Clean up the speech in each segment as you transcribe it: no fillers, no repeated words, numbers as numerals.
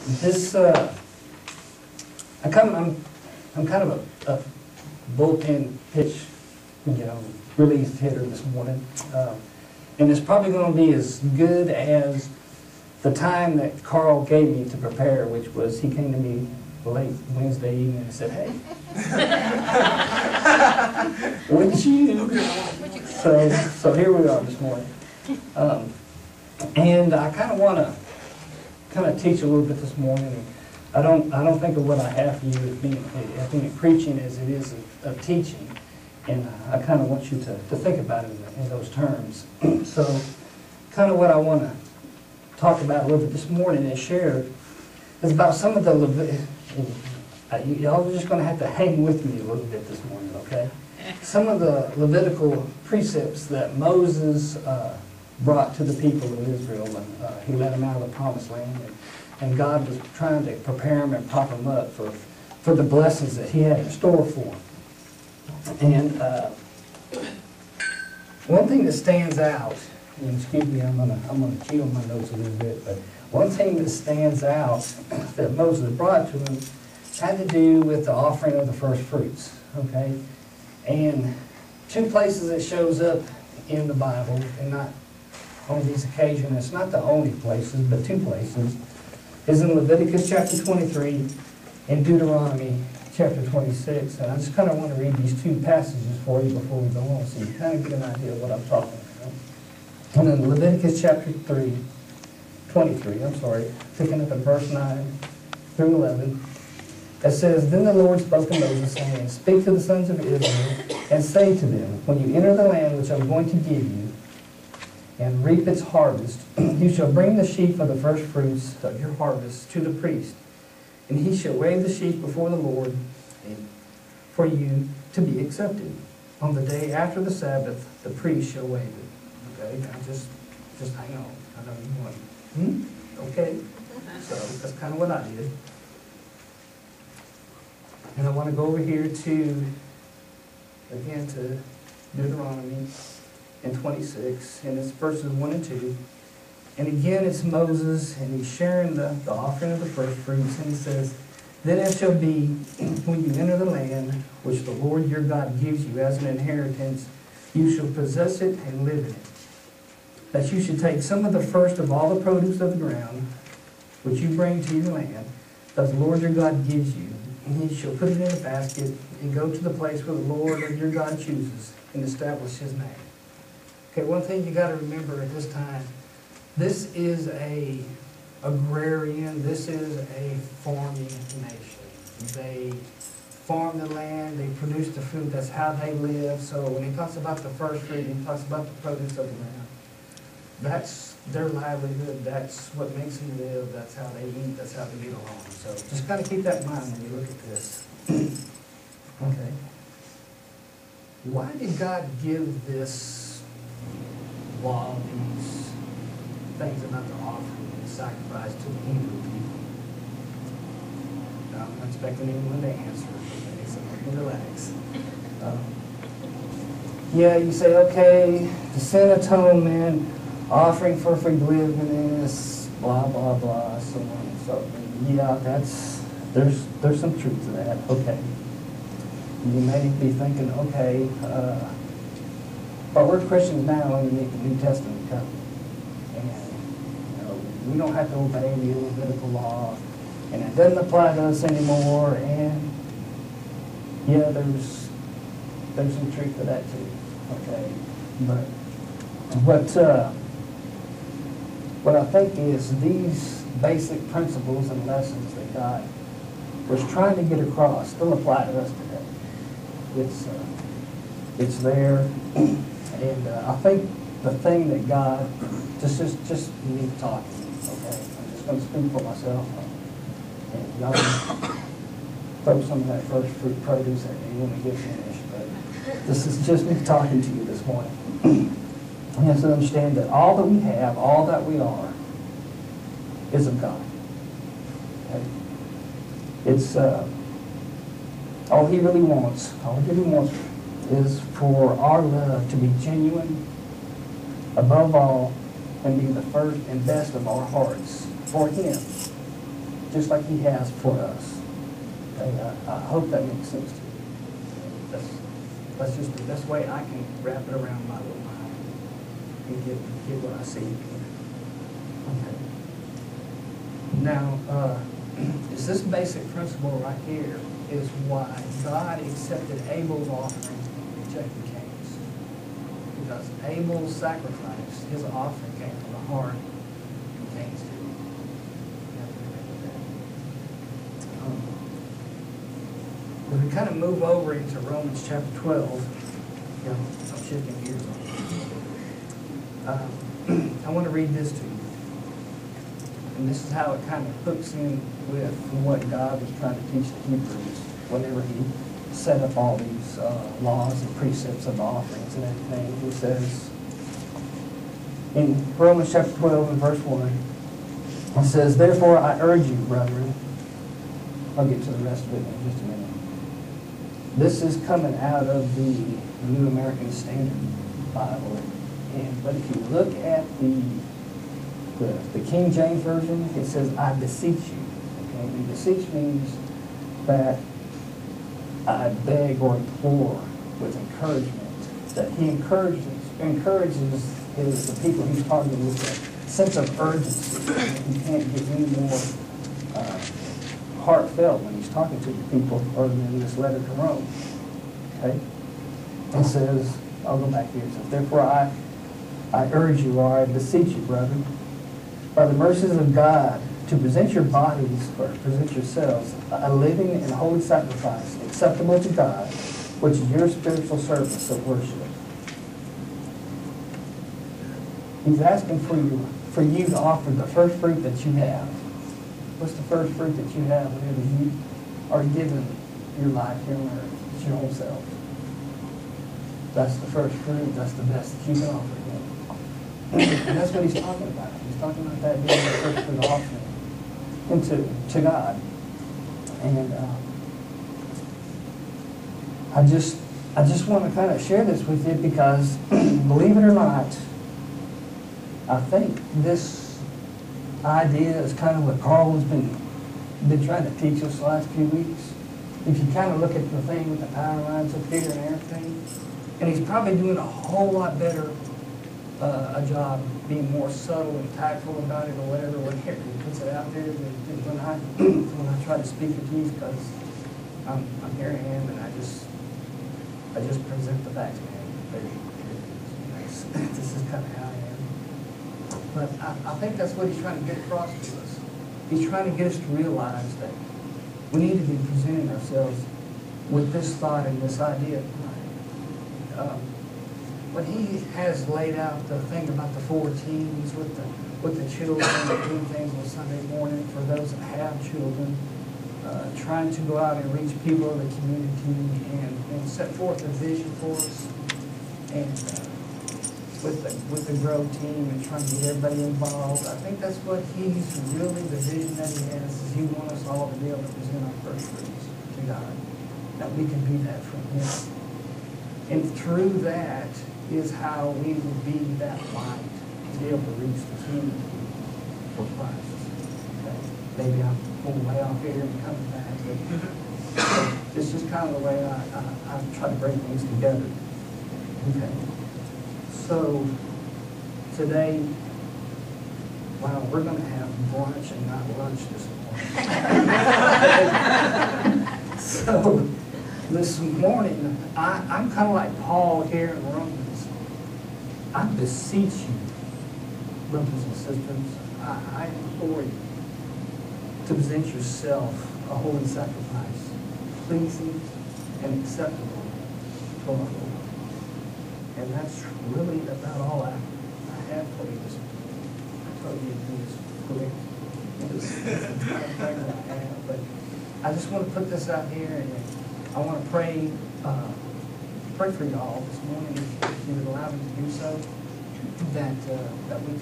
This, I'm kind of a bullpen pitch, release hitter this morning. And it's probably going to be as good as the time that Carl gave me to prepare, which was he came to me late Wednesday evening and said, "Hey, wouldn't you?" So here we are this morning. And I kind of want to teach a little bit this morning. I don't think of what I have for you as being preaching as it is of teaching. And I kind of want you to think about it in those terms. So kind of what I want to talk about a little bit this morning and share is about some of the y'all are just going to have to hang with me a little bit this morning, okay? Some of the Levitical precepts that Moses brought to the people of Israel when he led them out of the promised land. And God was trying to prepare them and prop them up for the blessings that he had in store for them. And one thing that stands out, and excuse me, I'm gonna cheat on my notes a little bit, but one thing that stands out that Moses brought to him had to do with the offering of the first fruits, okay? And two places it shows up in the Bible, and not on these occasions, it's not the only places, but two places, is in Leviticus chapter 23 and Deuteronomy chapter 26. And I just kind of want to read these two passages for you before we go on, so you kind of get an idea of what I'm talking about. And in Leviticus chapter 23, picking up at verse 9 through 11, it says, "Then the Lord spoke to Moses, saying, Speak to the sons of Israel, and say to them, When you enter the land which I'm going to give you, and reap its harvest, you shall bring the sheaf of the first fruits of your harvest to the priest, and he shall wave the sheaf before the Lord for you to be accepted. On the day after the Sabbath, the priest shall wave it." Okay, now just hang on. I know you want, okay? So that's kind of what I did. And I want to go over here to Deuteronomy and 26, and it's verses 1 and 2. And again, it's Moses, and he's sharing the offering of the first fruits, and he says, "Then it shall be, when you enter the land, which the Lord your God gives you as an inheritance, you shall possess it and live in it. That you should take some of the first of all the produce of the ground, which you bring to your land, that the Lord your God gives you, and you shall put it in a basket, and go to the place where the Lord your God chooses, and establish his name." Okay, one thing you got to remember at this time, this is a agrarian, this is a farming nation. They farm the land, they produce the food, that's how they live. So when he talks about the first fruit, he talks about the produce of the ground. That's their livelihood, that's what makes them live, that's how they eat, that's how they get along. So just kind of keep that in mind when you look at this. Okay. Why did God give this law, these things about the offering and the sacrifice to the Hebrew people? I'm not expecting anyone to answer, okay, so let me relax. Yeah, you say, okay, the sin atonement, offering for forgiveness, blah, blah, blah, so on and so forth. Yeah, there's some truth to that, okay. You may be thinking, okay, but we're Christians now and the New Testament coming. And we don't have to obey the Levitical law, and it doesn't apply to us anymore. And yeah, there's some truth to that too. Okay, but what I think is these basic principles and lessons that God was trying to get across still apply to us today. It's there. And I think the thing that God, just me talking, okay? I'm just going to speak for myself. And y'all can throw some of that first fruit produce at me when we get finished. But this is just me talking to you this morning. You have to understand that all that we have, all that we are, is of God. Okay? It's all he really wants is for our love to be genuine, above all, and be the first and best of our hearts for him, just like he has for us. Okay? I hope that makes sense to you. That's just the best way I can wrap it around my little mind and get what I see. Okay. Now, it's this basic principle right here is why God accepted Abel's offering and rejected Cain's. Because Abel's sacrifice, his offering, came from the heart, and Cain's didn't. You have to remember that. When we kind of move over into Romans chapter 12, I'm shifting gears on. I want to read this to you. And this is how it kind of hooks in with what God was trying to teach the Hebrews whenever he set up all these laws and precepts of offerings and everything. He says, in Romans chapter 12 and verse 1, he says, "Therefore I urge you, brethren," I'll get to the rest of it in just a minute. This is coming out of the New American Standard Bible. But if you look at the King James Version, it says, "I beseech you." Okay? And beseech means that I beg or implore with encouragement. That he encourages the people he's talking with a sense of urgency. You can't get any more heartfelt when he's talking to the people other than this letter to Rome. Okay? It says, I'll go back here. It says, "Therefore I urge you, or I beseech you, brethren, by the mercies of God, to present your bodies, or present yourselves, a living and holy sacrifice, acceptable to God, which is your spiritual service of worship." He's asking for you to offer the first fruit that you have. What's the first fruit that you have whenever you are given your life here on earth? It's your own self. That's the first fruit. That's the best that you can offer him. And that's what he's talking about. He's talking about that being the first fruit offering to God. And I just want to kind of share this with you because, believe it or not, I think this idea is kind of what Carl has been trying to teach us the last few weeks. If you kind of look at the thing with the power lines up here and everything, and he's probably doing a whole lot better a job being more subtle and tactful about it or whatever when he puts it out there than when I try to speak it to you, because I'm here I am and I just present the facts, man. This is kind of how I am. But I think that's what he's trying to get across to us. He's trying to get us to realize that we need to be presenting ourselves with this thought and this idea. When he has laid out the thing about the 4 teams with the children doing things on Sunday morning for those that have children, trying to go out and reach people in the community and set forth a vision for us, and with the Grow team and trying to get everybody involved. I think that's what he's really, the vision that he has, is he wants us all to be able to present our first fruits to God, that we can be that from him. And through that is how we will be that light to be able to reach the community for Christ. Okay? Maybe I'm going way off here and coming back, but it's just kind of the way I try to bring things together. Okay. So today, wow, we're going to have brunch and not lunch this morning. So this morning, I'm kind of like Paul here in Romans. I beseech you, brothers and sisters, I implore you to present yourself a holy sacrifice, pleasing and acceptable to our Lord. And that's really about all I have for you this morning. I told you it'd be this quick. It's the entire thing that I have. But I just want to put this out here, and I want to pray for y'all this morning, if you would allow me to do so, that we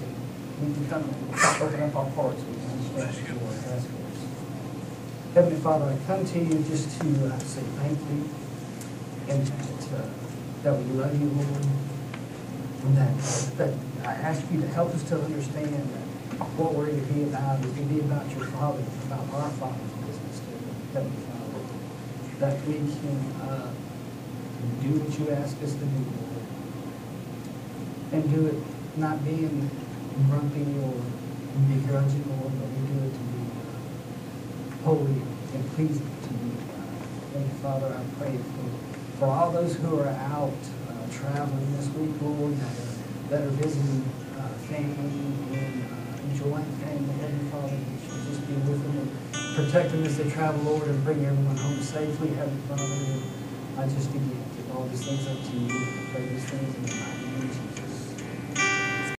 can come and open up our hearts with understanding of what has for us. Heavenly Father, I come to you just to say thank you, and that we love you, Lord, and that I ask you to help us to understand what we're to be about is to be about your Father, about our Father's business, Heavenly Father. That we can do what you ask us to do, Lord. And do it not being grumpy or begrudging, Lord, but we do it to be holy and pleasing to you. Thank you, Father. I pray for all those who are out traveling this week, Lord, that are visiting family and enjoying family, Heavenly Father. That you just be with them and protect them as they travel, Lord, and bring everyone home safely, Heavenly Father. And I just again give all these things up to you. I pray these things in the mighty